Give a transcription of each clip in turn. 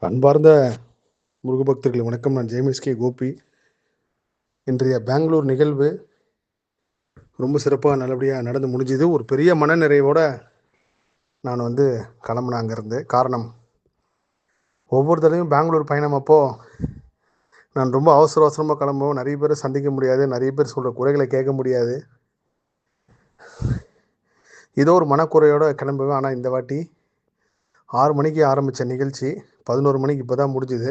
அன்பார்ந்த முருக பக்தர்கள் வணக்கம். நான் ஜேஎம்எஸ்கே கோபி. இன்றைய பெங்களூர் நிகழ்வு ரொம்ப சிறப்பாக நல்லபடியாக நடந்து முடிஞ்சுது. ஒரு பெரிய மனநிறைவோட நான் கிளம்புனேன் அங்கேருந்து. காரணம், ஒவ்வொரு தடவையும் பெங்களூர் பயணம் அப்போது நான் ரொம்ப அவசரமாக கிளம்புவோம். நிறைய பேரை சந்திக்க முடியாது, நிறைய பேர் சொல்கிற குறைகளை கேட்க முடியாது. ஏதோ ஒரு மனக்குறையோடு கிளம்புவேன். ஆனால் இந்த வாட்டி 6 மணிக்கு ஆரம்பித்த நிகழ்ச்சி 11 மணிக்கு இப்போ தான் முடிஞ்சுது.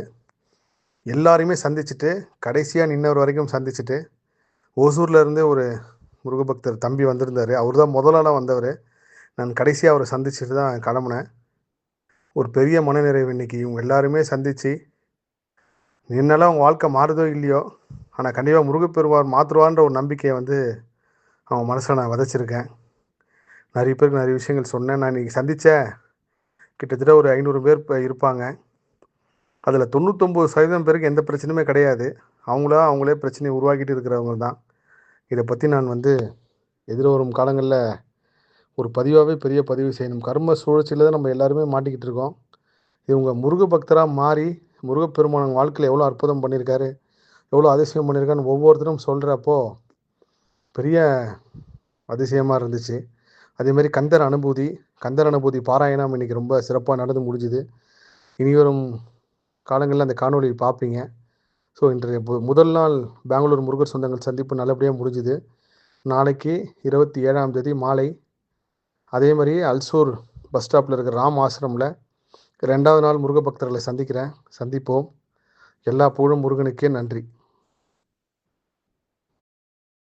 எல்லாரையுமே சந்திச்சுட்டு, கடைசியாக நின்னவர் வரைக்கும் சந்திச்சுட்டு, ஓசூர்லேருந்து ஒரு முருகபக்தர் தம்பி வந்திருந்தார். அவர் தான் முதலாளாக வந்தவர். நான் கடைசியாக அவரை சந்திச்சுட்டு தான் கிளம்புனேன். ஒரு பெரிய மனநிறைவு. இன்றைக்கி இவங்க எல்லாருமே சந்தித்து, என்னெல்லாம் அவங்க வாழ்க்கை மாறுதோ இல்லையோ, ஆனால் கண்டிப்பாக முருகப்பெருமான் மாற்றுவான்ற ஒரு நம்பிக்கையை அவங்க மனசில் நான் விதைச்சிருக்கேன். நிறைய பேருக்கு நிறைய விஷயங்கள் சொன்னேன். நான் இன்றைக்கி சந்தித்த கிட்டத்தட்ட ஒரு 500 பேர் இருப்பாங்க. அதில் 99% பேருக்கு எந்த பிரச்சனையுமே கிடையாது. அவங்களே பிரச்சனையை உருவாக்கிட்டு இருக்கிறவங்க தான். இதை பற்றி நான் எதிர்வரும் காலங்களில் ஒரு பதிவாகவே பெரிய பதிவு செய்யணும். கர்ம சுழற்சியில் தான் நம்ம எல்லாருமே மாட்டிக்கிட்டு இருக்கோம். இவங்க முருக பக்தராக மாறி முருகப்பெருமான் வாழ்க்கையில் எவ்வளோ அற்புதம் பண்ணியிருக்காரு, எவ்வளோ அதிசயம் பண்ணியிருக்காருன்னு ஒவ்வொருத்தரும் சொல்கிறப்போ பெரிய அதிசயமாக இருந்துச்சு. அதேமாதிரி கந்தர் அனுபூதி பாராயணம் இன்றைக்கி ரொம்ப சிறப்பாக நடந்து முடிஞ்சுது. இனிவரும் காலங்களில் அந்த காணொலியை பார்ப்பீங்க. ஸோ இன்றைய முதல் நாள் பெங்களூர் முருகர் சொந்தங்கள் சந்திப்பு நல்லபடியாக முடிஞ்சுது. நாளைக்கு 27ஆம் தேதி மாலை அதே மாதிரி அல்சூர் பஸ் ஸ்டாப்பில் இருக்கிற ராம் ஆசிரமில் 2வது நாள் முருக பக்தர்களை சந்திப்போம். எல்லா புகழும் முருகனுக்கே. நன்றி.